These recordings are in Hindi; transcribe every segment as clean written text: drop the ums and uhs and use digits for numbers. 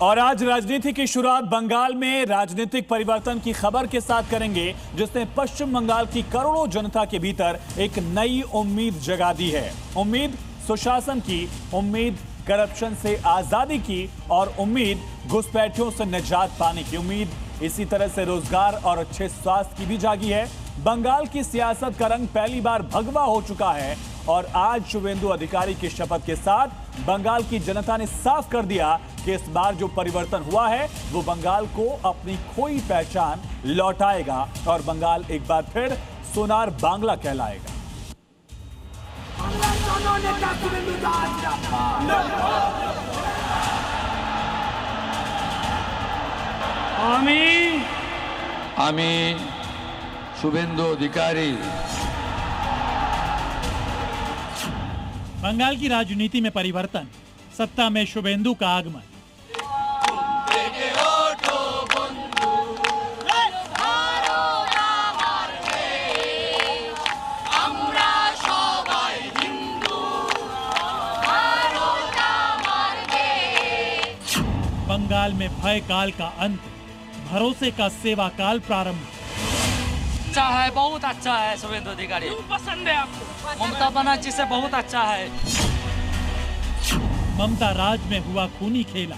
और आज राजनीति की शुरुआत बंगाल में राजनीतिक परिवर्तन की खबर के साथ करेंगे, जिसने पश्चिम बंगाल की करोड़ों जनता के भीतर एक नई उम्मीद जगा दी है। उम्मीद सुशासन की, उम्मीद करप्शन से आजादी की और उम्मीद घुसपैठियों से निजात पाने की। उम्मीद इसी तरह से रोजगार और अच्छे स्वास्थ्य की भी जागी है। बंगाल की सियासत का रंग पहली बार भगवा हो चुका है और आज शुभेंदु अधिकारी की शपथ के साथ बंगाल की जनता ने साफ कर दिया कि इस बार जो परिवर्तन हुआ है वो बंगाल को अपनी खोई पहचान लौटाएगा और बंगाल एक बार फिर सोनार बांग्ला कहलाएगा। आमी शुभेंदु अधिकारी। बंगाल की राजनीति में परिवर्तन, सत्ता में शुभेंदु का आगमन। बंगाल में भय काल का अंत, भरोसे का सेवा काल प्रारंभ। अच्छा है, बहुत अच्छा है शुभेंदु अधिकारी। पसंद है आपको? ममता बनर्जी से बहुत अच्छा है। ममता राज में हुआ खूनी खेला,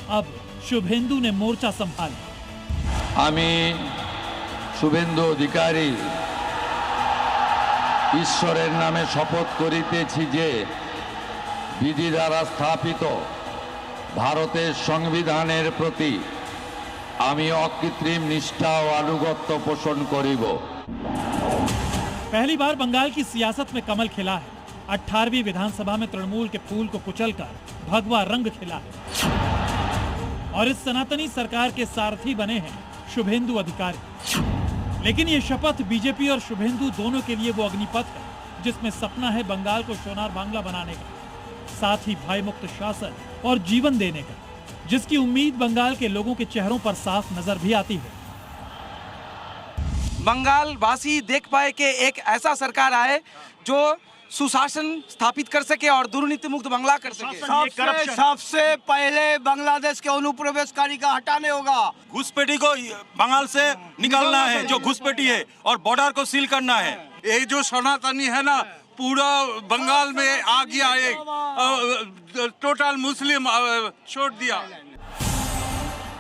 अब शुभेंदु ने मोर्चा संभाला। आमी शुभेंदु अधिकारी ईश्वरेर नामे शपथ करितेछि जे विधि द्वारा स्थापित भारतेर संविधानेर प्रति आमी अकृत्रिम निष्ठा और अनुगत्य पोषण करिब। पहली बार बंगाल की सियासत में कमल खिला है। 18वीं विधानसभा में तृणमूल के फूल को कुचलकर भगवा रंग खिला है और इस सनातनी सरकार के सारथी बने हैं शुभेंदु अधिकारी। लेकिन ये शपथ बीजेपी और शुभेंदु दोनों के लिए वो अग्निपथ है जिसमें सपना है बंगाल को सोनार बांग्ला बनाने का, साथ ही भय मुक्त शासन और जीवन देने का, जिसकी उम्मीद बंगाल के लोगों के चेहरों पर साफ नजर भी आती है। बंगाल वासी देख पाए कि एक ऐसा सरकार आए जो सुशासन स्थापित कर सके और दुर्नीति मुक्त बांग्ला कर सके। सबसे पहले बांग्लादेश के अनुप्रवेशकारी का हटाने होगा। घुसपैठी को बंगाल से निकालना है, जो घुसपैठी है, और बॉर्डर को सील करना है। ये जो सनातनी है ना, पूरा बंगाल में आ गया, एक टोटल मुस्लिम छोड़ दिया।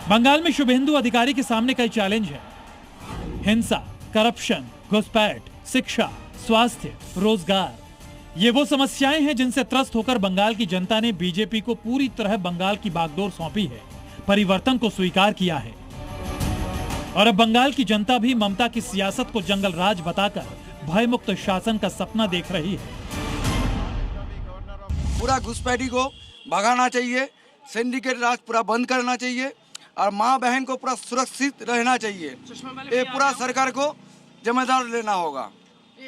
बंगाल में शुभेंदु अधिकारी के सामने कई चैलेंज है। हिंसा, करप्शन, घुसपैठ, शिक्षा, स्वास्थ्य, रोजगार, ये वो समस्याएं हैं जिनसे त्रस्त होकर बंगाल की जनता ने बीजेपी को पूरी तरह बंगाल की बागडोर सौंपी है, परिवर्तन को स्वीकार किया है। और अब बंगाल की जनता भी ममता की सियासत को जंगल राज बताकर भय मुक्त शासन का सपना देख रही है। पूरा घुसपैठी को भगाना चाहिए, सिंडिकेट राज पूरा बंद करना चाहिए और माँ बहन को पूरा सुरक्षित रहना चाहिए। ये पूरा सरकार को जिम्मेदार लेना होगा।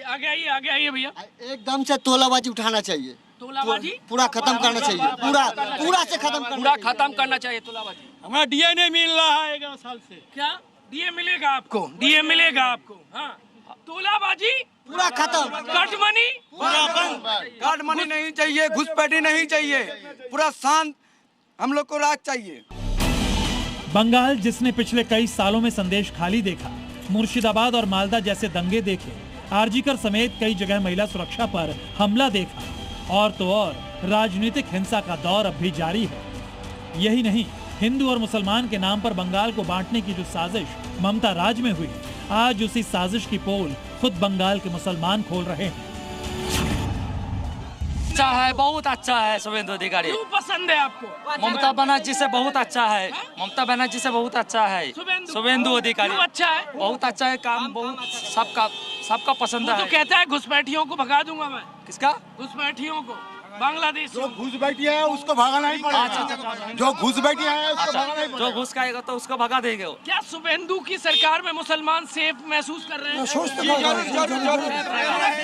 आगे आइए भैया। एकदम से तोलाबाजी उठाना चाहिए, तोलाबाजी पूरा खत्म करना चाहिए, पूरा से खत्म करना चाहिए तोलाबाजी। हमारा डीए नहीं मिल रहा है 11 साल से। क्या डीए मिलेगा आपको? डीए मिलेगा आपको। हाँ, तोलाबाजी पूरा खत्म, कट मनी पूरा बंद। कार्ड मनी नहीं चाहिए, घुसपैठी नहीं चाहिए, पूरा शांत हम लोग को राज चाहिए। बंगाल जिसने पिछले कई सालों में संदेश खाली देखा, मुर्शिदाबाद और मालदा जैसे दंगे देखे, आरजीकर समेत कई जगह महिला सुरक्षा पर हमला देखा, और तो और राजनीतिक हिंसा का दौर अब भी जारी है। यही नहीं, हिंदू और मुसलमान के नाम पर बंगाल को बांटने की जो साजिश ममता राज में हुई, आज उसी साजिश की पोल खुद बंगाल के मुसलमान खोल रहे हैं। अच्छा है, बहुत अच्छा है शुभेंदु अधिकारी। पसंद है आपको? ममता बनर्जी से बहुत अच्छा है। ममता बनर्जी से बहुत अच्छा है शुभेंदु अधिकारी। अच्छा है, बहुत अच्छा है, काम बहुत सबका पसंद है। तो कहता है घुसपैठियों को भगा दूंगा मैं। किसका? घुसपैठियों को। बांग्लादेश जो घुस बैठी है उसको भगाना ही पड़ेगा। जो घुस बैठी है उसको भगाना ही पड़ेगा। जो घुस खाएगा तो उसको भगा देंगे। क्या शुभेंदु की सरकार में मुसलमान सेफ महसूस कर रहे हैं?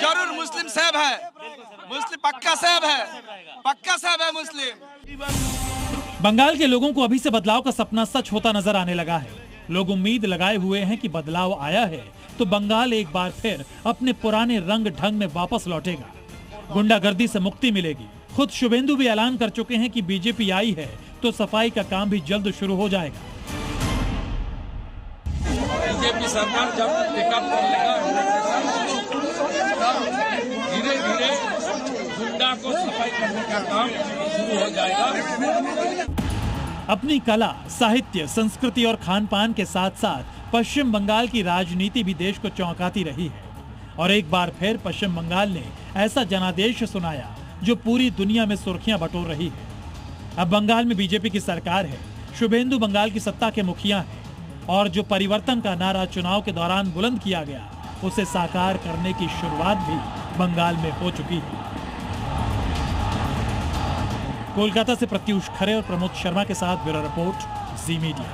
जरूर मुस्लिम सेफ है, मुस्लिम पक्का सेफ है मुस्लिम। बंगाल के लोगों को अभी से बदलाव का सपना सच होता नजर आने लगा है। लोग उम्मीद लगाए हुए हैं कि बदलाव आया है तो बंगाल एक बार फिर अपने पुराने रंग ढंग में वापस लौटेगा, गुंडागर्दी से मुक्ति मिलेगी। खुद शुभेंदु भी ऐलान कर चुके हैं कि बीजेपी आई है तो सफाई का काम भी जल्द शुरू हो जाएगा। बीजेपी सरकार जब टेकअप कर लेगा धीरे धीरे गुंडा को सफाई करने का काम शुरू हो जाएगा। अपनी कला, साहित्य, संस्कृति और खान पान के साथ साथ पश्चिम बंगाल की राजनीति भी देश को चौंकाती रही है और एक बार फिर पश्चिम बंगाल ने ऐसा जनादेश सुनाया जो पूरी दुनिया में सुर्खियां बटोर रही है। अब बंगाल में बीजेपी की सरकार है, शुभेंदु बंगाल की सत्ता के मुखिया हैं और जो परिवर्तन का नारा चुनाव के दौरान बुलंद किया गया उसे साकार करने की शुरुआत भी बंगाल में हो चुकी है। कोलकाता से प्रत्युष खरे और प्रमोद शर्मा के साथ ब्यूरो रिपोर्ट, जी मीडिया।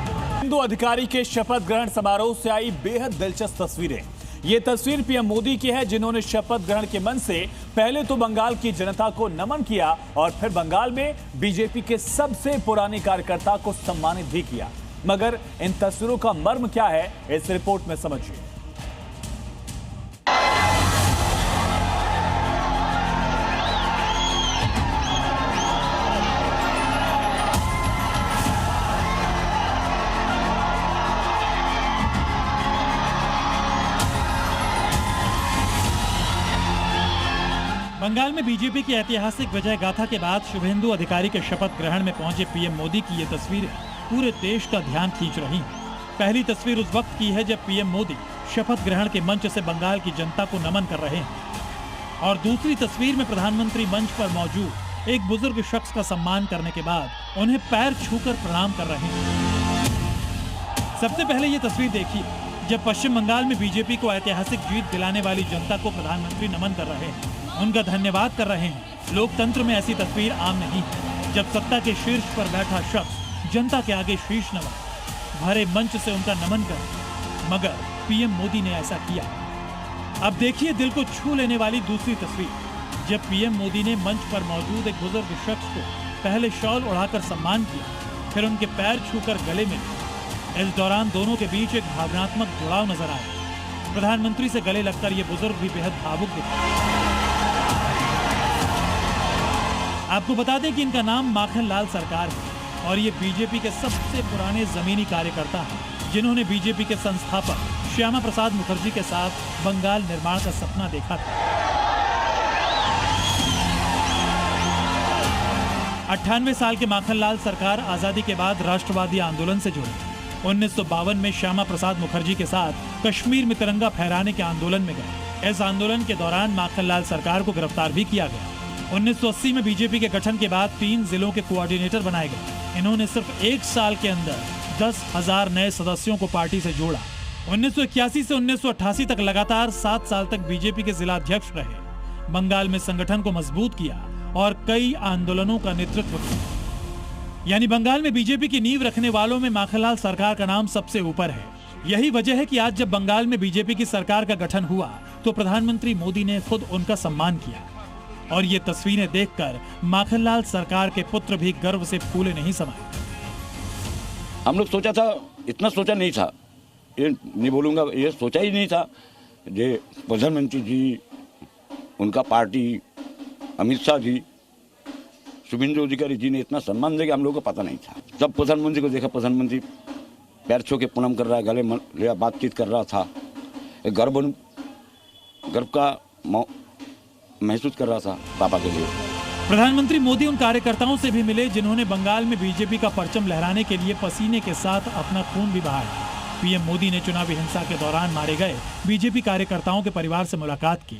शुभेंदु अधिकारी के शपथ ग्रहण समारोह से आई बेहद दिलचस्प तस्वीरें। ये तस्वीर पीएम मोदी की है, जिन्होंने शपथ ग्रहण के मन से पहले तो बंगाल की जनता को नमन किया और फिर बंगाल में बीजेपी के सबसे पुराने कार्यकर्ता को सम्मानित भी किया। मगर इन तस्वीरों का मर्म क्या है, इस रिपोर्ट में समझिए। बंगाल में बीजेपी की ऐतिहासिक विजय गाथा के बाद शुभेंदु अधिकारी के शपथ ग्रहण में पहुंचे पीएम मोदी की ये तस्वीरें पूरे देश का ध्यान खींच रही हैं। पहली तस्वीर उस वक्त की है जब पीएम मोदी शपथ ग्रहण के मंच से बंगाल की जनता को नमन कर रहे हैं और दूसरी तस्वीर में प्रधानमंत्री मंच पर मौजूद एक बुजुर्ग शख्स का सम्मान करने के बाद उन्हें पैर छूकर प्रणाम कर रहे हैं। सबसे पहले ये तस्वीर देखिए जब पश्चिम बंगाल में बीजेपी को ऐतिहासिक जीत दिलाने वाली जनता को प्रधानमंत्री नमन कर रहे हैं, उनका धन्यवाद कर रहे हैं। लोकतंत्र में ऐसी तस्वीर आम नहीं है जब सत्ता के शीर्ष पर बैठा शख्स जनता के आगे शीश नवा भरे मंच से उनका नमन करे, मगर पीएम मोदी ने ऐसा किया। अब देखिए दिल को छू लेने वाली दूसरी तस्वीर जब पीएम मोदी ने मंच पर मौजूद एक बुजुर्ग शख्स को पहले शॉल उड़ाकर सम्मान किया, फिर उनके पैर छूकर गले मिले। इस दौरान दोनों के बीच एक भावनात्मक जुड़ाव नजर आया। प्रधानमंत्री से गले लगकर ये बुजुर्ग भी बेहद भावुक दिखे। आपको बता दें कि इनका नाम माखन लाल सरकार है और ये बीजेपी के सबसे पुराने जमीनी कार्यकर्ता हैं, जिन्होंने बीजेपी के संस्थापक श्यामा प्रसाद मुखर्जी के साथ बंगाल निर्माण का सपना देखा था। 98 साल के माखन लाल सरकार आजादी के बाद राष्ट्रवादी आंदोलन से जुड़े। 1952 में श्यामा प्रसाद मुखर्जी के साथ कश्मीर में तिरंगा फहराने के आंदोलन में गए। इस आंदोलन के दौरान माखन लाल सरकार को गिरफ्तार भी किया गया। 1980 में बीजेपी के गठन के बाद 3 जिलों के कोऑर्डिनेटर बनाए गए। इन्होंने सिर्फ 1 साल के अंदर 10,000 नए सदस्यों को पार्टी से जोड़ा। 1981 से 1988 तक लगातार 7 साल तक बीजेपी के जिलाध्यक्ष रहे। बंगाल में संगठन को मजबूत किया और कई आंदोलनों का नेतृत्व किया। यानी बंगाल में बीजेपी की नींव रखने वालों में माखनलाल सरकार का नाम सबसे ऊपर है। यही वजह है कि आज जब बंगाल में बीजेपी की सरकार का गठन हुआ तो प्रधानमंत्री मोदी ने खुद उनका सम्मान किया और ये तस्वीरें देखकर माखनलाल सरकार के पुत्र भी गर्व से फूले नहीं समाये। हम लोग सोचा था, इतना सोचा नहीं था, ये नहीं बोलूंगा, ये सोचा ही नहीं था जे प्रधानमंत्री जी, उनका पार्टी, अमित शाह जी, शुभेंदु अधिकारी जी ने इतना सम्मान देगा हम लोगों को पता नहीं था। जब प्रधानमंत्री को देखा, प्रधानमंत्री पैर छू के प्रणाम कर रहा, गले लिया, बातचीत कर रहा था, एक गर्व का महसूस कर रहा था पापा के लिए। प्रधानमंत्री मोदी उन कार्यकर्ताओं से भी मिले जिन्होंने बंगाल में बीजेपी का परचम लहराने के लिए पसीने के साथ अपना खून भी बहाया। पीएम मोदी ने चुनावी हिंसा के दौरान मारे गए बीजेपी कार्यकर्ताओं के परिवार से मुलाकात की।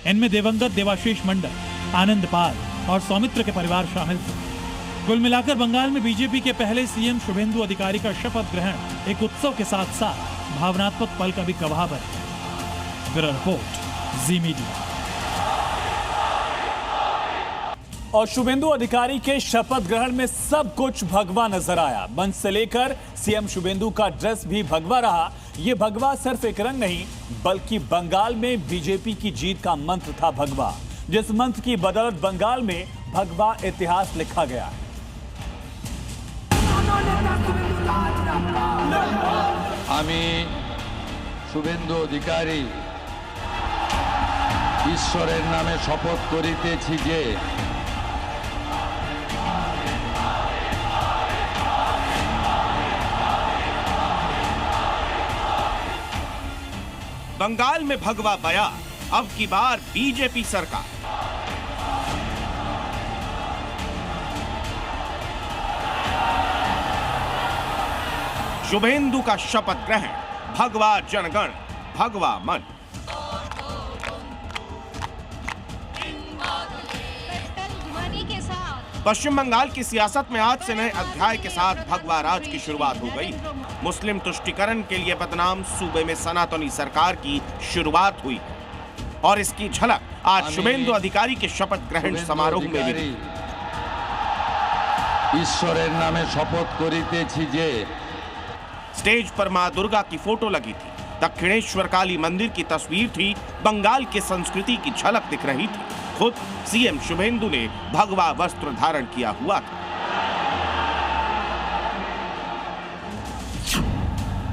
इनमें दिवंगत देवाशीष मंडल, आनंद पाल और सौमित्र के परिवार शामिल थे। कुल मिलाकर बंगाल में बीजेपी के पहले सीएम शुभेंदु अधिकारी का शपथ ग्रहण एक उत्सव के साथ साथ भावनात्मक पल का भी गवाह बने। ब्यूरो रिपोर्ट, जी मीडिया। और शुभेंदु अधिकारी के शपथ ग्रहण में सब कुछ भगवा नजर आया। मंच से लेकर सीएम शुभेंदु का ड्रेस भी भगवा रहा। यह भगवा सिर्फ एक रंग नहीं बल्कि बंगाल में बीजेपी की जीत का मंत्र था भगवा, जिस मंत्र की बदौलत बंगाल में भगवा इतिहास लिखा गया। আমি শুভেন্দু অধিকারী ঈশ্বরের নামে শপথ করিতেছি যে बंगाल में भगवा बया, अब की बार बीजेपी सरकार। शुभेंदु का शपथ ग्रहण, भगवा जनगण भगवा मन। पश्चिम बंगाल की सियासत में आज से नए अध्याय के साथ भगवा राज की शुरुआत हो गई। मुस्लिम तुष्टीकरण के लिए बदनाम सूबे में सनातनी सरकार की शुरुआत हुई और इसकी झलक आज शुभेंदु अधिकारी के शपथ ग्रहण समारोह में मिली। ईश्वरेर नामे शपथ करितेछि जे। स्टेज पर मां दुर्गा की फोटो लगी थी, दक्षिणेश्वर काली मंदिर की तस्वीर थी, बंगाल की संस्कृति की झलक दिख रही थी। खुद सीएम शुभेंदु ने भगवा वस्त्र धारण किया हुआ था।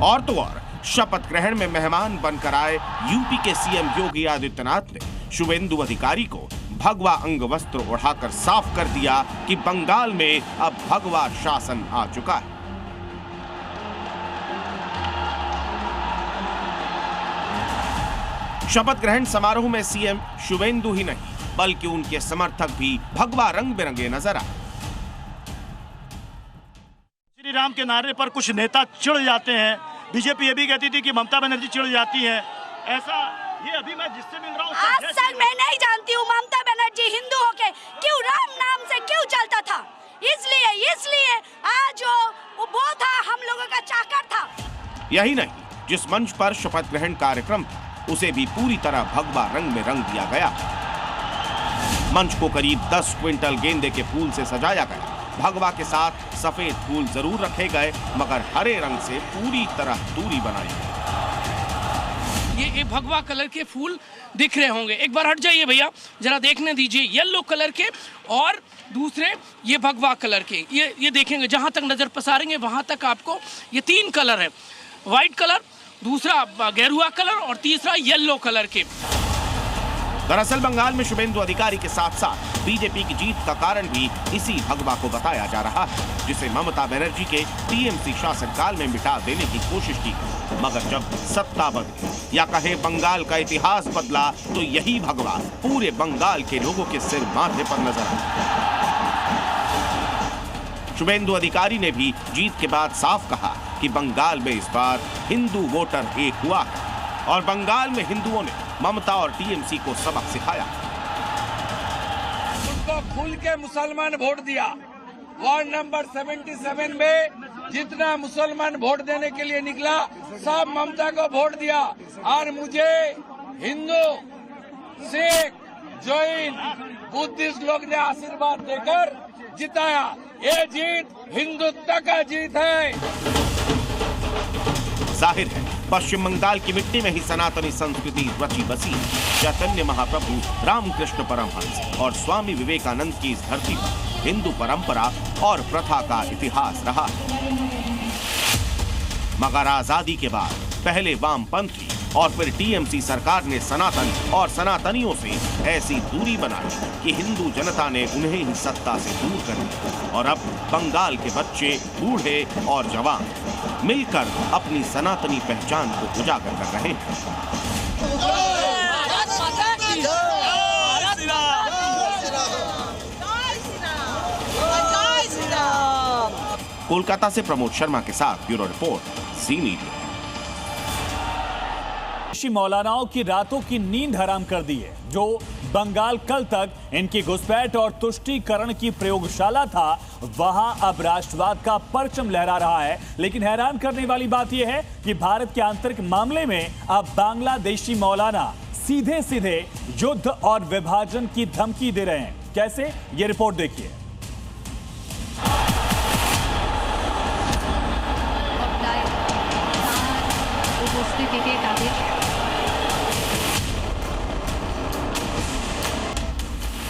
और तो और शपथ ग्रहण में मेहमान बनकर आए यूपी के सीएम योगी आदित्यनाथ ने शुभेंदु अधिकारी को भगवा अंग वस्त्र ओढ़ाकर साफ कर दिया कि बंगाल में अब भगवा शासन आ चुका है। शपथ ग्रहण समारोह में सीएम शुभेंदु ही नहीं बल्कि उनके समर्थक भी भगवा रंग बिरंगे नजर आए। श्री राम के नारे पर कुछ नेता चिढ़ जाते हैं। बीजेपी ये भी कहती थी कि ममता बनर्जी चिढ़ जाती है, ऐसा ये अभी मैं जिससे मिल रहा हूँ आज तक मैं नहीं जानती हूँ ममता बनर्जी हिंदू होके क्यों राम नाम से क्यों चलता था। इसलिए आज वो था, हम लोगों का चाकर था। यही नहीं, जिस मंच पर शपथ ग्रहण कार्यक्रम उसे भी पूरी तरह भगवा रंग में रंग दिया गया। मंच को करीब 10 क्विंटल गेंदे के फूल से सजाया गया। भगवा के साथ सफेद फूल जरूर रखे गए, मगर हरे रंग से पूरी तरह दूरी बनाई गई। ये भगवा कलर के फूल दिख रहे होंगे, एक बार हट जाइए भैया जरा देखने दीजिए। येलो कलर के और दूसरे ये भगवा कलर के, ये देखेंगे जहां तक नजर पसारेंगे वहां तक आपको ये 3 कलर है, व्हाइट कलर, दूसरा गेरुआ कलर और तीसरा येलो कलर के। दरअसल बंगाल में शुभेंदु अधिकारी के साथ साथ बीजेपी की जीत का कारण भी इसी भगवा को बताया जा रहा है, जिसे ममता बनर्जी के टीएमसी शासनकाल में मिटा देने की कोशिश की, मगर जब सत्ता बदली या कहे बंगाल का इतिहास बदला तो यही भगवा पूरे बंगाल के लोगों के सिर माथे पर नजर आया। शुभेंदु अधिकारी ने भी जीत के बाद साफ कहा कि बंगाल में इस बार हिंदू वोटर एक हुआ है और बंगाल में हिंदुओं ने ममता और टीएमसी को सबक सिखाया। उनको खुल के मुसलमान वोट दिया। वार्ड नंबर 77 में जितना मुसलमान वोट देने के लिए निकला सब ममता को वोट दिया और मुझे हिंदू, सिख, जैन, बुद्धिस्ट लोग ने आशीर्वाद देकर जिताया। ये जीत हिंदुत्व का जीत है। जाहिर है पश्चिम बंगाल की मिट्टी में ही सनातनी संस्कृति रची बसी। चैतन्य महाप्रभु, रामकृष्ण परमहंस और स्वामी विवेकानंद की इस धरती पर हिंदू परंपरा और प्रथा का इतिहास रहा है। मगर आजादी के बाद पहले वामपंथी और फिर टीएमसी सरकार ने सनातन और सनातनियों से ऐसी दूरी बनाई कि हिंदू जनता ने उन्हें ही सत्ता से दूर कर दिया और अब बंगाल के बच्चे, बूढ़े और जवान मिलकर अपनी सनातनी पहचान को उजागर कर रहे हैं। कोलकाता से प्रमोद शर्मा के साथ ब्यूरो रिपोर्ट, ज़ी मीडिया। मौलानाओं की रातों की नींद हराम कर दी है। जो बंगाल कल तक इनकी घुसपैठ और तुष्टीकरण की प्रयोगशाला था, वहां अब राष्ट्रवाद का परचम लहरा रहा है। लेकिन हैरान करने वाली बात यह है कि भारत के आंतरिक मामले में अब बांग्लादेशी मौलाना सीधे सीधे युद्ध और विभाजन की धमकी दे रहे हैं। कैसे, ये रिपोर्ट देखिए।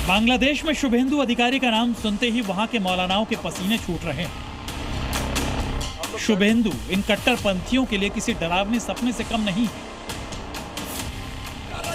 बांग्लादेश में शुभेंदु अधिकारी का नाम सुनते ही वहां के मौलानाओं के पसीने छूट रहे हैं। शुभेंदु इन कट्टरपंथियों के लिए किसी डरावने सपने से कम नहीं।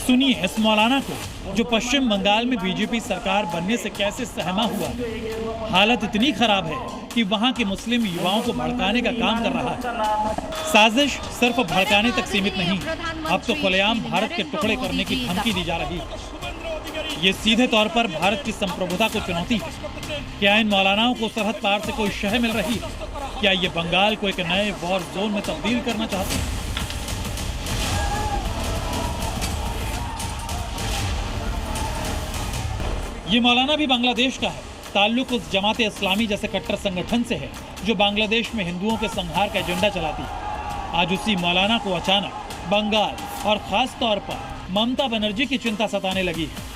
सुनिए इस मौलाना को जो पश्चिम बंगाल में बीजेपी सरकार बनने से कैसे सहमा हुआ है। हालत इतनी खराब है कि वहां के मुस्लिम युवाओं को भड़काने का काम कर रहा है। साजिश सिर्फ भड़काने तक सीमित नहीं, अब तो खुलेआम भारत के टुकड़े करने की धमकी दी जा रही है। ये सीधे तौर पर भारत की संप्रभुता को चुनौती है। क्या इन मौलानाओं को सरहद पार से कोई शह मिल रही है? क्या ये बंगाल को एक नए वॉर जोन में तब्दील करना चाहते हैं? ये मौलाना भी बांग्लादेश का है। ताल्लुक उस जमात इस्लामी जैसे कट्टर संगठन से है जो बांग्लादेश में हिंदुओं के संहार का एजेंडा चलाती है। आज उसी मौलाना को अचानक बंगाल और खास तौर पर ममता बनर्जी की चिंता सताने लगी है।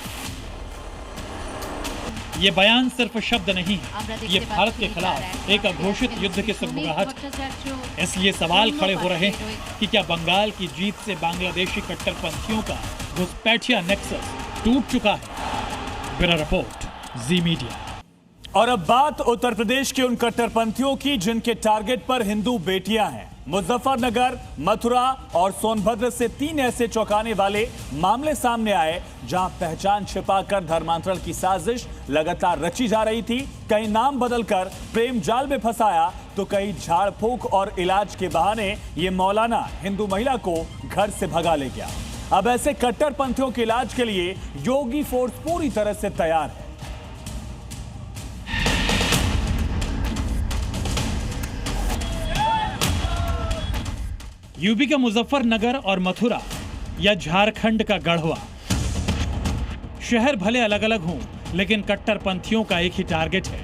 ये बयान सिर्फ शब्द नहीं है, ये भारत के खिलाफ एक अघोषित युद्ध की सुगबुगाहट है। इसलिए सवाल खड़े हो रहे हैं कि क्या बंगाल की जीत से बांग्लादेशी कट्टरपंथियों का घुसपैठिया नेक्सस टूट चुका है? ब्यूरो रिपोर्ट, जी मीडिया। और अब बात उत्तर प्रदेश के उन कट्टरपंथियों की जिनके टारगेट पर हिंदू बेटियां हैं। मुजफ्फरनगर, मथुरा और सोनभद्र से 3 ऐसे चौंकाने वाले मामले सामने आए जहां पहचान छिपाकर धर्मांतरण की साजिश लगातार रची जा रही थी। कहीं नाम बदलकर प्रेम जाल में फंसाया तो कहीं झाड़ फूंक और इलाज के बहाने ये मौलाना हिंदू महिला को घर से भगा ले गया। अब ऐसे कट्टरपंथियों के इलाज के लिए योगी फोर्स पूरी तरह से तैयार है। यूपी का मुजफ्फरनगर और मथुरा या झारखंड का गढ़वा, शहर भले अलग अलग हों लेकिन कट्टरपंथियों का एक ही टारगेट है,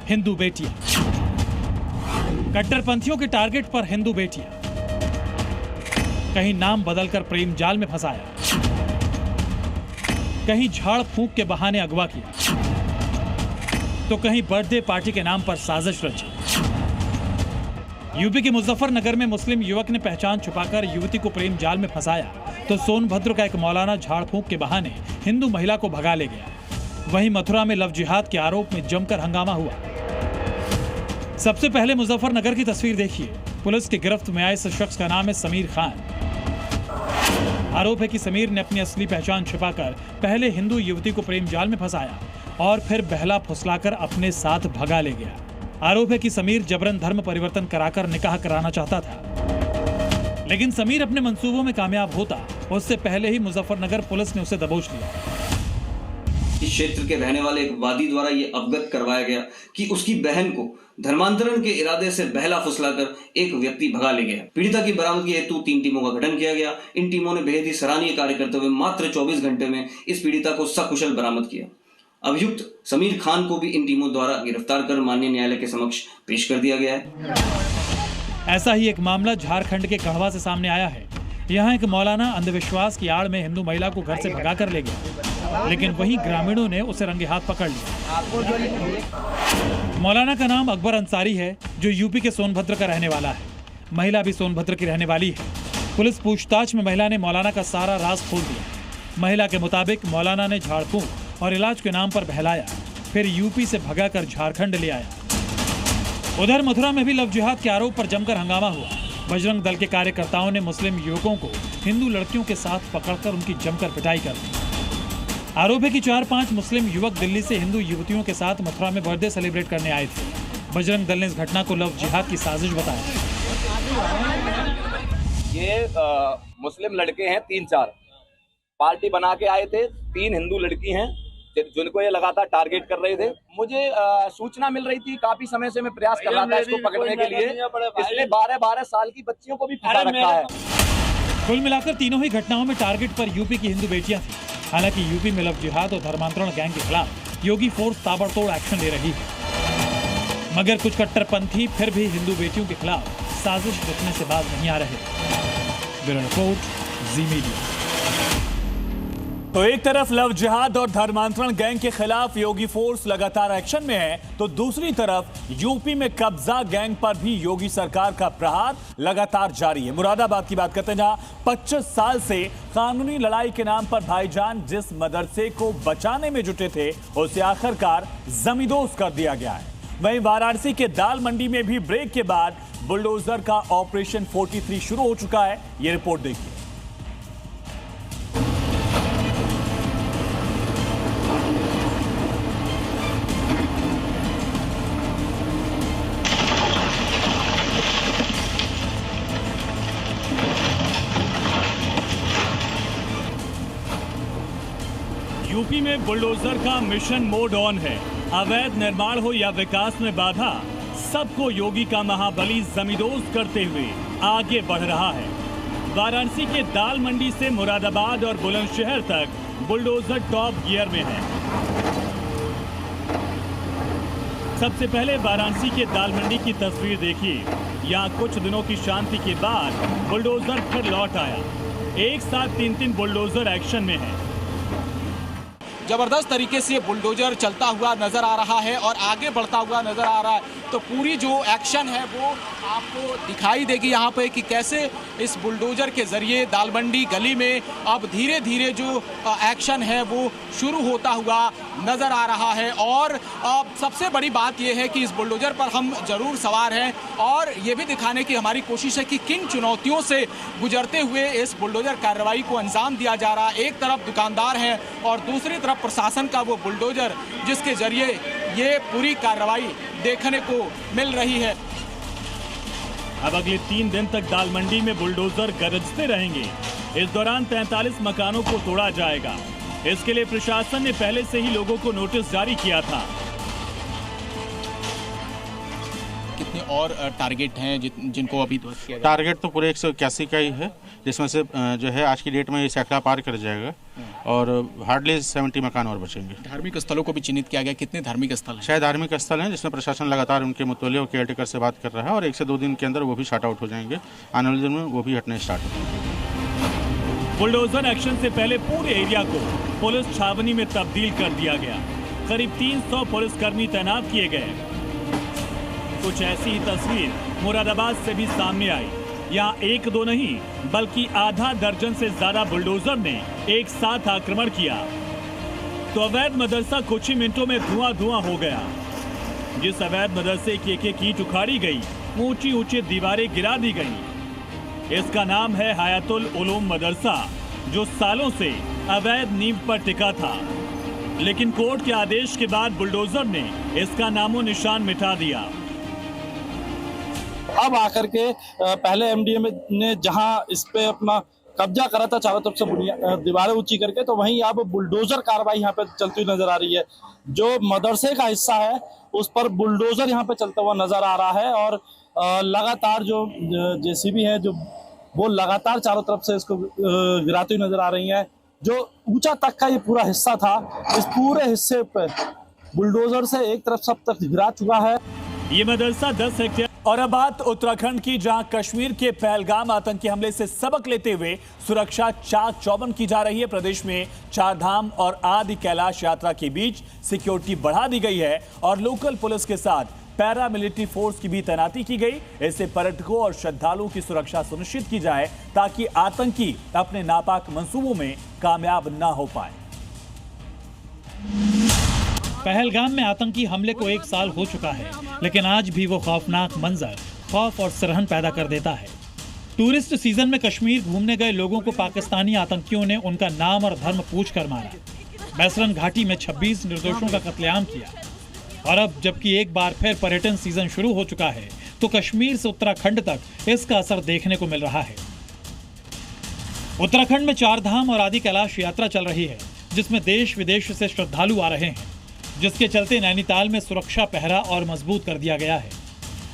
हिंदू बेटियां। कट्टरपंथियों के टारगेट पर हिंदू बेटियां। कहीं नाम बदलकर प्रेम जाल में फंसाया, कहीं झाड़ फूंक के बहाने अगवा किया, तो कहीं बर्थडे पार्टी के नाम पर साजिश रची। यूपी के मुजफ्फरनगर में मुस्लिम युवक ने पहचान छुपाकर युवती को प्रेम जाल में फंसाया तो सोनभद्र का एक मौलाना झाड़ फूंक के बहाने हिंदू महिला को भगा ले गया। वहीं मथुरा में लव जिहाद के आरोप में जमकर हंगामा हुआ। सबसे पहले मुजफ्फरनगर की तस्वीर देखिए। पुलिस की गिरफ्त में आए इस शख्स का नाम है समीर खान। आरोप है कि समीर ने अपनी असली पहचान छिपाकर पहले हिंदू युवती को प्रेम जाल में फंसाया और फिर बहला फुसलाकर अपने साथ भगा ले गया। आरोप है कि समीर जबरन धर्म परिवर्तन कराकर निकाह कराना चाहता था, लेकिन समीर अपने मंसूबों में कामयाब होता उससे पहले ही मुजफ्फरनगर पुलिस ने उसे दबोच लिया। इस क्षेत्र के रहने वाले एक वादी द्वारा ये अवगत करवाया गया कि उसकी बहन को धर्मांतरण के इरादे से बहला फुसलाकर एक व्यक्ति भगा ले गया। पीड़िता की बरामदगी हेतु 3 टीमों का गठन किया गया। इन टीमों ने बेहद ही सराहनीय कार्य करते हुए मात्र 24 घंटे में इस पीड़िता को सकुशल बरामद किया। अभियुक्त समीर खान को भी इन टीमों द्वारा गिरफ्तार कर माननीय न्यायालय के समक्ष पेश कर दिया गया है। ऐसा ही एक मामला झारखंड के गढ़वा से सामने आया है। यहाँ एक मौलाना अंधविश्वास की आड़ में हिंदू महिला को घर से भगा कर ले गया, लेकिन वहीं ग्रामीणों ने उसे रंगे हाथ पकड़ लिया। मौलाना का नाम अकबर अंसारी है जो यूपी के सोनभद्र का रहने वाला है। महिला भी सोनभद्र की रहने वाली है। पुलिस पूछताछ में महिला ने मौलाना का सारा राज खोल दिया। महिला के मुताबिक मौलाना ने झाड़ फूंक और इलाज के नाम पर बहलाया, फिर यूपी से भगाकर झारखंड ले आया। उधर मथुरा में भी लव जिहाद के आरोप पर जमकर हंगामा हुआ। बजरंग दल के कार्यकर्ताओं ने मुस्लिम युवकों को हिंदू लड़कियों के साथ पकड़कर उनकी जमकर पिटाई कर दी। आरोप है कि 4-5 मुस्लिम युवक दिल्ली से हिंदू युवतियों के साथ मथुरा में बर्थडे सेलिब्रेट करने आए थे। बजरंग दल ने इस घटना को लव जिहाद की साजिश बताया। ये मुस्लिम लड़के हैं 3-4 पार्टी बना के आए थे। 3 हिंदू लड़की हैं जिनको ये लगातार टारगेट कर रहे थे। मुझे सूचना मिल रही थी, काफी समय से मैं प्रयास कर रहा था इसको पकड़ने के लिए। इसने 12-12 साल की बच्चियों को भी फंसा रखा है। कुल मिलाकर तीनों ही घटनाओं में टारगेट पर यूपी की हिंदू बेटियां थी। हालांकि यूपी में लव जिहाद और धर्मांतरण गैंग के खिलाफ योगी फोर्स ताबड़तोड़ एक्शन ले रही है, मगर कुछ कट्टरपंथी फिर भी हिंदू बेटियों के खिलाफ साजिश रचने से बाज नहीं आ रहे। ब्यूरो रिपोर्ट, जी मीडिया। तो एक तरफ लव जिहाद और धर्मांतरण गैंग के खिलाफ योगी फोर्स लगातार एक्शन में है, तो दूसरी तरफ यूपी में कब्जा गैंग पर भी योगी सरकार का प्रहार लगातार जारी है। मुरादाबाद की बात करते हैं, जहां 25 साल से कानूनी लड़ाई के नाम पर भाईजान जिस मदरसे को बचाने में जुटे थे उसे आखिरकार जमींदोज कर दिया गया है। वहीं वाराणसी के दाल मंडी में भी ब्रेक के बाद बुलडोजर का ऑपरेशन 43 शुरू हो चुका है। ये रिपोर्ट देखिए। यूपी में बुलडोजर का मिशन मोड ऑन है। अवैध निर्माण हो या विकास में बाधा, सबको योगी का महाबली जमींदोज करते हुए आगे बढ़ रहा है। वाराणसी के दाल मंडी से मुरादाबाद और बुलंदशहर तक बुलडोजर टॉप गियर में है। सबसे पहले वाराणसी के दाल मंडी की तस्वीर देखिए। यहाँ कुछ दिनों की शांति के बाद बुलडोजर फिर लौट आया। एक साथ 3 बुलडोजर एक्शन में है। जबरदस्त तरीके से बुलडोजर चलता हुआ नजर आ रहा है और आगे बढ़ता हुआ नजर आ रहा है। तो पूरी जो एक्शन है वो आपको दिखाई देगी यहाँ पे कि कैसे इस बुलडोजर के जरिए दालमंडी गली में अब धीरे धीरे जो एक्शन है वो शुरू होता हुआ नजर आ रहा है। और अब सबसे बड़ी बात यह है कि इस बुलडोजर पर हम जरूर सवार हैं और ये भी दिखाने की हमारी कोशिश है कि किन चुनौतियों से गुजरते हुए इस बुलडोजर कार्रवाई को अंजाम दिया जा रहा है। एक तरफ दुकानदार हैं और दूसरी तरफ प्रशासन का वो बुलडोजर, जिसके जरिए ये पूरी कार्रवाई देखने को मिल रही है। अब अगले 3 दिन तक दाल मंडी में बुलडोजर गरजते रहेंगे। इस दौरान 43 मकानों को तोड़ा जाएगा। इसके लिए प्रशासन ने पहले से ही लोगों को नोटिस जारी किया था। कितने और टारगेट हैं जिनको अभी टारगेट तो पूरे 181 का ही है, जिसमें से जो है आज की डेट में ये सैकड़ा पार कर जाएगा और हार्डली 70 मकान और बचेंगे। धार्मिक स्थलों को भी चिन्हित किया गया। कितने धार्मिक स्थल हैं? 6 धार्मिक स्थल हैं, जिसमें प्रशासन लगातार उनके मुतवल्ली और केयरटेकर से बात कर रहा है और 1 से 2 दिन के अंदर वो भी शार्ट आउट हो जाएंगे। आने वाले दिन में वो भी हटने स्टार्ट हो। बुलडोजर एक्शन से पहले पूरे एरिया को पुलिस छावनी में तब्दील कर दिया गया। करीब 300 पुलिसकर्मी तैनात किए गए। कुछ ऐसी ही तस्वीर मुरादाबाद से भी सामने आई। यहाँ 1-2 नहीं बल्कि आधा दर्जन से ज्यादा बुलडोजर ने एक साथ आक्रमण किया तो अवैध मदरसा कुछ ही मिनटों में धुआं हो गया। जिस अवैध मदरसे की एक ईंट उखाड़ी गई, ऊंची दीवारें गिरा दी गई। इसका नाम है हयातुल उलूम मदरसा, जो सालों से अवैध नींव पर टिका था। लेकिन कोर्ट के आदेश के बाद बुलडोजर ने इसका नामो निशान मिटा दिया। अब आकर के पहले एमडीए ने जहां इस पे अपना कब्जा करा था चारों तरफ से दीवारें ऊंची करके, तो वहीं अब बुलडोजर कार्रवाई यहाँ पे चलती हुई नजर आ रही है। जो मदरसे का हिस्सा है उस पर बुलडोजर यहाँ पे चलता हुआ नजर आ रहा है और लगातार जो जेसीबी है जो वो लगातार चारों तरफ से इसको गिराती हुई नजर आ रही है। जो ऊंचा तक का ये पूरा हिस्सा था, इस पूरे हिस्से पे बुलडोजर से एक तरफ सब तक गिरा चुका है। ये मदरसा 10 हेक्टेयर। और अब बात उत्तराखंड की, जहां कश्मीर के पहलगाम आतंकी हमले से सबक लेते हुए सुरक्षा चाक चौबंद की जा रही है। प्रदेश में 4 धाम और आदि कैलाश यात्रा के बीच सिक्योरिटी बढ़ा दी गई है और लोकल पुलिस के साथ पैरामिलिट्री फोर्स की भी तैनाती की गई। इससे पर्यटकों और श्रद्धालुओं की सुरक्षा सुनिश्चित की जाए ताकि आतंकी अपने नापाक मंसूबों में कामयाब न हो पाए। पहलगाम में आतंकी हमले को 1 साल हो चुका है, लेकिन आज भी वो खौफनाक मंजर खौफ और सरहन पैदा कर देता है। टूरिस्ट सीजन में कश्मीर घूमने गए लोगों को पाकिस्तानी आतंकियों ने उनका नाम और धर्म पूछकर मारा। बैसरन घाटी में 26 निर्दोषों का कत्लेआम किया। और अब जबकि एक बार फिर पर्यटन सीजन शुरू हो चुका है, तो कश्मीर से उत्तराखंड तक इसका असर देखने को मिल रहा है। उत्तराखंड में 4 धाम और आदि कैलाश यात्रा चल रही है, जिसमें देश विदेश से श्रद्धालु आ रहे हैं, जिसके चलते नैनीताल में सुरक्षा पहरा और मजबूत कर दिया गया है।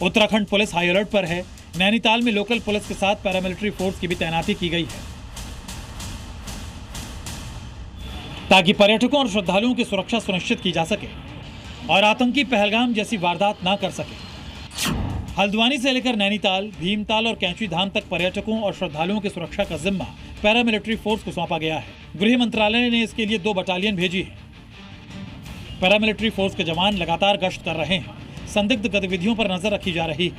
उत्तराखंड पुलिस हाई अलर्ट पर है। नैनीताल में लोकल पुलिस के साथ पैरामिलिट्री फोर्स की भी तैनाती की गई है, ताकि पर्यटकों और श्रद्धालुओं की सुरक्षा सुनिश्चित की जा सके और आतंकी पहलगाम जैसी वारदात ना कर सके। हल्द्वानी से लेकर नैनीताल, भीमताल और कैंची धाम तक पर्यटकों और श्रद्धालुओं की सुरक्षा का जिम्मा पैरामिलिट्री फोर्स को सौंपा गया है। गृह मंत्रालय ने इसके लिए 2 बटालियन भेजी है। पैरामिलिट्री फोर्स के जवान लगातार गश्त कर रहे हैं। संदिग्ध गतिविधियों पर नजर रखी जा रही है।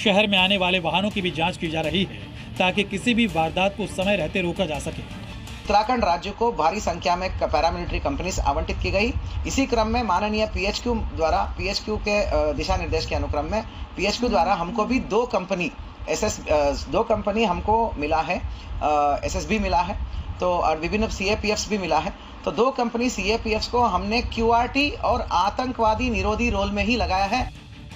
शहर में आने वाले वाहनों की भी जांच की जा रही है, ताकि किसी भी वारदात को समय रहते रोका जा सके। उत्तराखंड राज्य को भारी संख्या में पैरामिलिट्री कंपनीज आवंटित की गई। इसी क्रम में माननीय पीएचक्यू द्वारा, पीएचक्यू के दिशा निर्देश के अनुक्रम में पीएचक्यू द्वारा हमको भी 2 कंपनी हमको मिला है, एसएसबी मिला है, तो और विभिन्न सीएपीएफ्स भी मिला है। तो 2 कंपनी सीएपीएफ्स को हमने क्यूआरटी और आतंकवादी निरोधी रोल में ही लगाया है।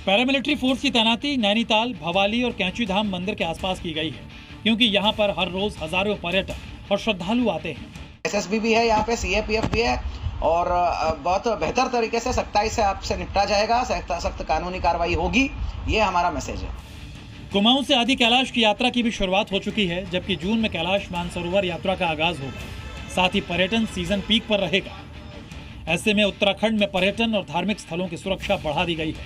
पैरामिलिट्री फोर्स की तैनाती नैनीताल, भवाली और कैंची धाम मंदिर के आसपास की गई है, क्योंकि यहाँ पर हर रोज हजारों पर्यटक और श्रद्धालु आते हैं। एसएसबी भी है यहाँ पे, सीएपीएफ भी है और बहुत बेहतर तरीके से सख्ताई से आपसे निपटा जाएगा, सख्त कानूनी कार्रवाई होगी, ये हमारा मैसेज है। कुमाऊं से आदि कैलाश की यात्रा की भी शुरुआत हो चुकी है, जबकि जून में कैलाश मानसरोवर यात्रा का आगाज होगा। साथ ही पर्यटन सीजन पीक पर रहेगा। ऐसे में उत्तराखंड में पर्यटन और धार्मिक स्थलों की सुरक्षा बढ़ा दी गई है।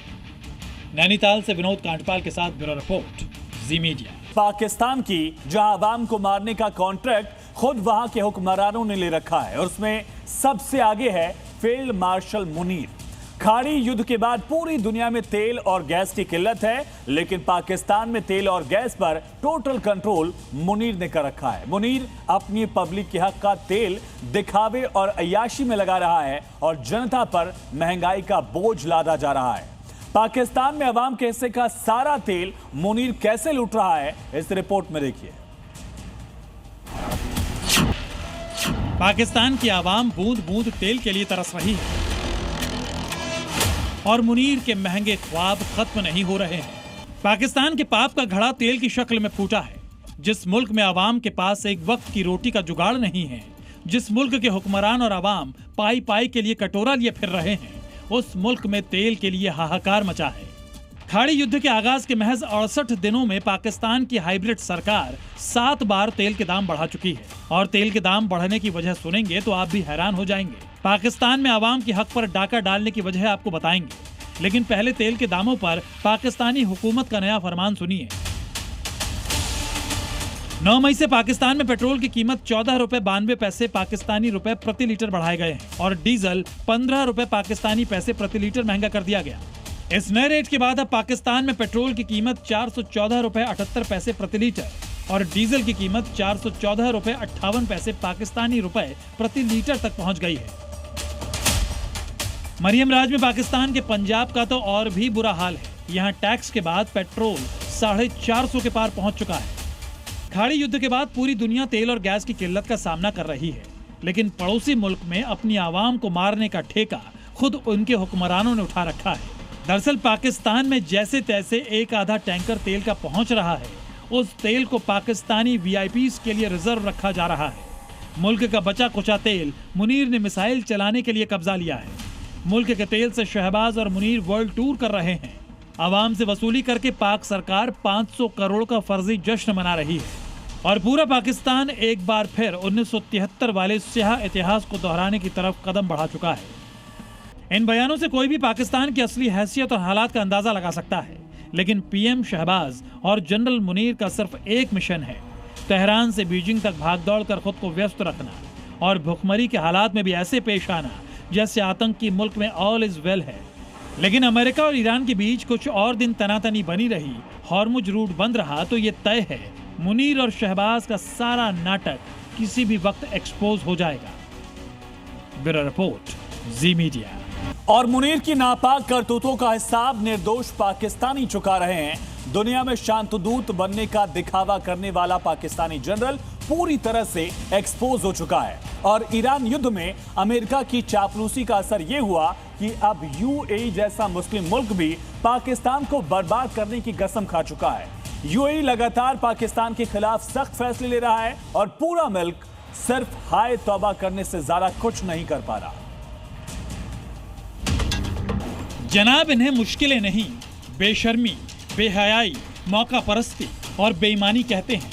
नैनीताल से विनोद कांडपाल के साथ ब्यूरो रिपोर्ट, जी मीडिया। पाकिस्तान की जहां आवाम को मारने का कॉन्ट्रैक्ट खुद वहां के हुक्मरानों ने ले रखा है और उसमें सबसे आगे है फील्ड मार्शल मुनीर। खाड़ी युद्ध के बाद पूरी दुनिया में तेल और गैस की किल्लत है, लेकिन पाकिस्तान में तेल और गैस पर टोटल कंट्रोल मुनीर ने कर रखा है। मुनीर अपनी पब्लिक के हक का तेल दिखावे और अय्याशी में लगा रहा है और जनता पर महंगाई का बोझ लादा जा रहा है। पाकिस्तान में अवाम के हिस्से का सारा तेल मुनीर कैसे लूट रहा है, इस रिपोर्ट में देखिए। पाकिस्तान की आवाम बूंद बूंद तेल के लिए तरस रही है और मुनीर के महंगे ख्वाब खत्म नहीं हो रहे हैं। पाकिस्तान के पाप का घड़ा तेल की शक्ल में फूटा है। जिस मुल्क में आवाम के पास एक वक्त की रोटी का जुगाड़ नहीं है, जिस मुल्क के हुक्मरान और आवाम पाई पाई के लिए कटोरा लिए फिर रहे हैं, उस मुल्क में तेल के लिए हाहाकार मचा है। खाड़ी युद्ध के आगाज के महज 68 दिनों में पाकिस्तान की हाइब्रिड सरकार 7 बार तेल के दाम बढ़ा चुकी है और तेल के दाम बढ़ने की वजह सुनेंगे तो आप भी हैरान हो जाएंगे। पाकिस्तान में आवाम के हक पर डाका डालने की वजह आपको बताएंगे, लेकिन पहले तेल के दामों पर पाकिस्तानी हुकूमत का नया फरमान सुनिए। 9 मई से पाकिस्तान में पेट्रोल की कीमत 14 रुपए 92 पैसे पाकिस्तानी रुपए प्रति लीटर बढ़ाए गए हैं और डीजल 15 रुपए पाकिस्तानी पैसे प्रति लीटर महंगा कर दिया गया। इस नए रेट के बाद अब पाकिस्तान में पेट्रोल की कीमत 414 रुपए 78 पैसे प्रति लीटर और डीजल की कीमत 414 रुपए 58 पैसे पाकिस्तानी रुपए प्रति लीटर तक पहुंच गई है। मरियम राज में पाकिस्तान के पंजाब का तो और भी बुरा हाल है। यहाँ टैक्स के बाद पेट्रोल 450 के पार पहुंच चुका है। खाड़ी युद्ध के बाद पूरी दुनिया तेल और गैस की किल्लत का सामना कर रही है, लेकिन पड़ोसी मुल्क में अपनी आवाम को मारने का ठेका खुद उनके हुक्मरानों ने उठा रखा है। दरअसल पाकिस्तान में जैसे तैसे एक आधा टैंकर तेल का पहुंच रहा है, उस तेल को पाकिस्तानी वीआईपीज के लिए रिजर्व रखा जा रहा है। मुल्क का बचा कुचा तेल मुनीर ने मिसाइल चलाने के लिए कब्जा लिया है। मुल्क के तेल से शहबाज और मुनीर वर्ल्ड टूर कर रहे हैं। आवाम से वसूली करके पाक सरकार 500 करोड़ का फर्जी जश्न मना रही है और पूरा पाकिस्तान एक बार फिर 1973 वाले स्याह इतिहास को दोहराने की तरफ कदम बढ़ा चुका है। इन बयानों से कोई भी पाकिस्तान की असली हैसियत और हालात का अंदाजा लगा सकता है, लेकिन पीएम शहबाज और जनरल मुनीर का सिर्फ एक मिशन है, तेहरान से बीजिंग तक भागदौड़ कर खुद को व्यस्त रखना और भुखमरी के हालात में भी ऐसे पेश आना जैसे आतंकी मुल्क में ऑल इज वेल है। लेकिन अमेरिका और ईरान के बीच कुछ और दिन तनातनी बनी रही, हॉर्मुज रूट बंद रहा, तो ये तय है मुनीर और शहबाज का सारा नाटक किसी भी वक्त एक्सपोज हो जाएगा। ब्यूरो रिपोर्ट, जी मीडिया। और मुनीर की नापाक करतूतों का हिसाब निर्दोष पाकिस्तानी चुका रहे हैं। दुनिया में शांतदूत बनने का दिखावा करने वाला पाकिस्तानी जनरल पूरी तरह से एक्सपोज हो चुका है और ईरान युद्ध में अमेरिका की चापलूसी का असर यह हुआ कि अब यूएई जैसा मुस्लिम मुल्क भी पाकिस्तान को बर्बाद करने की कसम खा चुका है। यूएई लगातार पाकिस्तान के खिलाफ सख्त फैसले ले रहा है और पूरा मुल्क सिर्फ हाय तौबा करने से ज्यादा कुछ नहीं कर पा रहा। जनाब, इन्हें मुश्किलें नहीं, बेशर्मी, बेहयाई, मौका परस्ती और बेईमानी कहते हैं,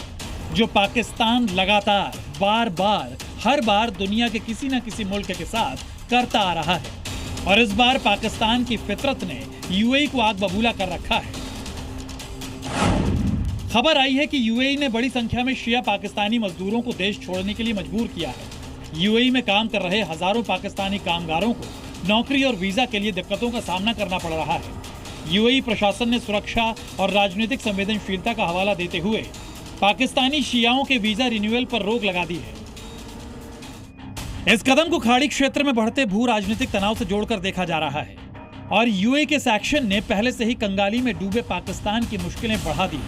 जो पाकिस्तान लगातार बार बार हर बार दुनिया के किसी न किसी मुल्क के साथ करता आ रहा है। और इस बार पाकिस्तान की फितरत ने यूएई को आग बबूला कर रखा है। खबर आई है कि यूएई ने बड़ी संख्या में शिया पाकिस्तानी मजदूरों को देश छोड़ने के लिए मजबूर किया है। यूएई में काम कर रहे हजारों पाकिस्तानी कामगारों को नौकरी और वीजा के लिए दिक्कतों का सामना करना पड़ रहा है। यूएई प्रशासन ने सुरक्षा और राजनीतिक संवेदनशीलता का हवाला देते हुए पाकिस्तानी शियाओं के वीजा रिन्यूअल पर रोक लगा दी है। इस कदम को खाड़ी क्षेत्र में बढ़ते भू राजनीतिक तनाव से जोड़कर देखा जा रहा है और यूएई के इस एक्शन ने पहले से ही कंगाली में डूबे पाकिस्तान की मुश्किलें बढ़ा दी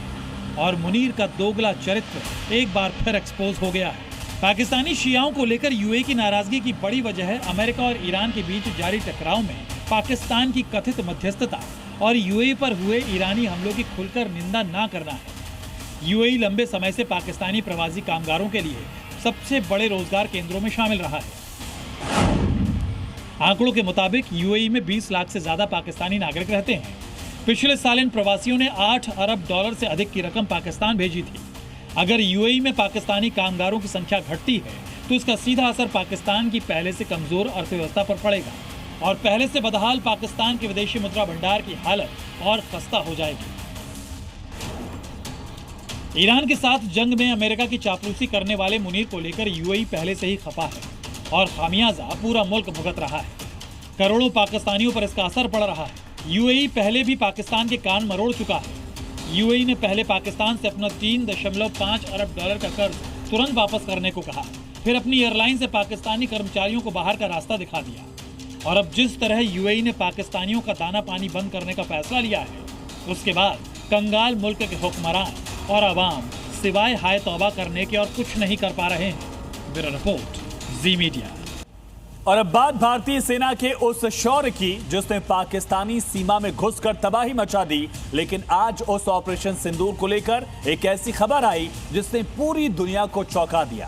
और मुनीर का दोगला चरित्र एक बार फिर एक्सपोज हो गया है। पाकिस्तानी शियाओं को लेकर यूएई की नाराजगी की बड़ी वजह है अमेरिका और ईरान के बीच जारी टकराव में पाकिस्तान की कथित मध्यस्थता और यूएई पर हुए ईरानी हमलों की खुलकर निंदा न करना है। यूएई लंबे समय से पाकिस्तानी प्रवासी कामगारों के लिए सबसे बड़े रोजगार केंद्रों में शामिल रहा है। आंकड़ों के मुताबिक यूएई में 20 लाख से ज्यादा पाकिस्तानी नागरिक रहते हैं। पिछले साल इन प्रवासियों ने 8 अरब डॉलर से अधिक की रकम पाकिस्तान भेजी थी। अगर यूएई में पाकिस्तानी कामगारों की संख्या घटती है तो इसका सीधा असर पाकिस्तान की पहले से कमजोर अर्थव्यवस्था पर पड़ेगा और पहले से बदहाल पाकिस्तान के विदेशी मुद्रा भंडार की हालत और खस्ता हो जाएगी। ईरान के साथ जंग में अमेरिका की चापलूसी करने वाले मुनीर को लेकर यूएई पहले से ही खफा है और खामियाजा पूरा मुल्क भुगत रहा है। करोड़ों पाकिस्तानियों पर इसका असर पड़ रहा है। यूएई पहले भी पाकिस्तान के कान मरोड़ चुका है। यूएई ने पहले पाकिस्तान से अपना 3.5 अरब डॉलर का कर्ज तुरंत वापस करने को कहा, फिर अपनी एयरलाइन से पाकिस्तानी कर्मचारियों को बाहर का रास्ता दिखा दिया और अब जिस तरह यूएई ने पाकिस्तानियों का दाना पानी बंद करने का फैसला लिया है, उसके बाद कंगाल मुल्क के हुक्मरान और अवाम सिवाय हाय तौबा करने के और कुछ नहीं कर पा रहे हैं। ब्यूरो रिपोर्ट, जी मीडिया। और अब बात भारतीय सेना के उस शौर्य की जिसने पाकिस्तानी सीमा में घुसकर तबाही मचा दी, लेकिन आज उस ऑपरेशन सिंदूर को लेकर एक ऐसी खबर आई जिसने पूरी दुनिया को चौंका दिया।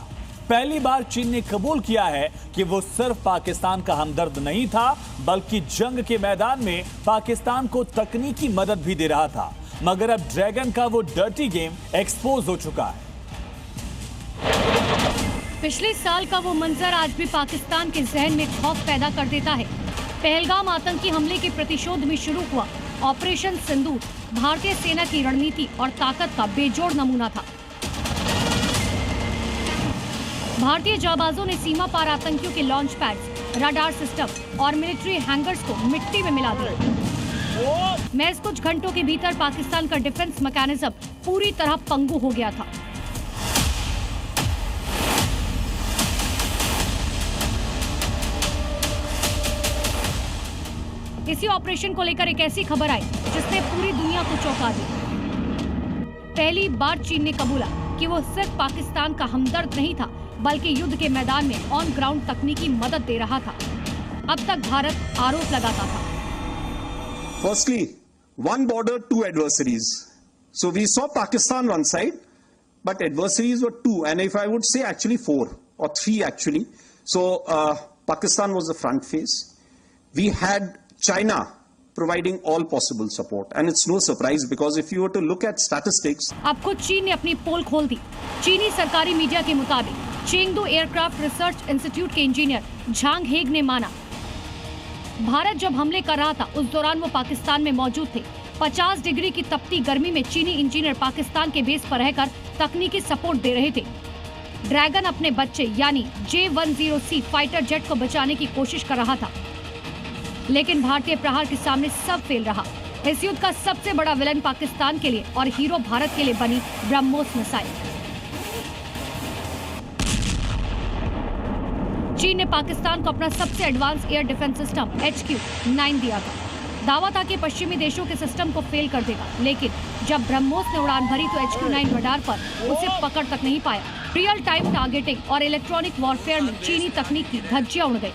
पहली बार चीन ने कबूल किया है कि वो सिर्फ पाकिस्तान का हमदर्द नहीं था, बल्कि जंग के मैदान में पाकिस्तान को तकनीकी मदद भी दे रहा था। मगर अब ड्रैगन का वो डर्टी गेम एक्सपोज हो चुका है। पिछले साल का वो मंजर आज भी पाकिस्तान के जहन में खौफ पैदा कर देता है। पहलगाम आतंकी हमले के प्रतिशोध में शुरू हुआ ऑपरेशन सिंदूर भारतीय सेना की रणनीति और ताकत का बेजोड़ नमूना था। भारतीय जाबाजों ने सीमा पार आतंकियों के लॉन्च पैड्स, रडार सिस्टम और मिलिट्री हैंगर्स को मिट्टी में मिला दिया। महज कुछ घंटों के भीतर पाकिस्तान का डिफेंस मैकेनिज्म पूरी तरह पंगु हो गया था। इसी ऑपरेशन को लेकर एक ऐसी खबर आई जिसने पूरी दुनिया को चौंका दिया। पहली बार चीन ने कबूला कि वो सिर्फ पाकिस्तान का हमदर्द नहीं था, बल्कि युद्ध के मैदान में ऑन ग्राउंड तकनीकी मदद दे रहा था। अब तक भारत आरोप लगाता था। Firstly, one border, two adversaries. So we saw Pakistan one side, but adversaries were two, and if I would say actually 4 or 3 actually. So Pakistan was the front face. We had China providing all possible support, and it's no surprise because if you were to look at statistics. अब खुद चीन ने अपनी पोल खोल दी। चीनी सरकारी मीडिया के मुताबिक चेंगडू एयरक्राफ्ट रिसर्च इंस्टीट्यूट के इंजीनियर झांग हेग ने माना, भारत जब हमले कर रहा था उस दौरान वो पाकिस्तान में मौजूद थे। 50 डिग्री की तपती गर्मी में चीनी इंजीनियर पाकिस्तान के बेस पर रहकर तकनीकी सपोर्ट दे रहे थे। ड्रैगन अपने बच्चे यानी J-10C फाइटर जेट को बचाने की कोशिश कर रहा था, लेकिन भारतीय प्रहार के सामने सब फेल रहा। इस युद्ध का सबसे बड़ा विलन पाकिस्तान के लिए और हीरो भारत के लिए बनी ब्रह्मोस मिसाइल। चीन ने पाकिस्तान को अपना सबसे advance air defence system HQ-9 दिया था। दावा था कि पश्चिमी देशों के सिस्टम को फेल कर देगा, लेकिन जब ब्रह्मोस ने उड़ान भरी तो HQ-9 रडार पर उसे पकड़ तक नहीं पाया। रियल टाइम टारगेटिंग और इलेक्ट्रॉनिक वॉरफेयर में चीनी तकनीक की धज्जियां उड़ गई।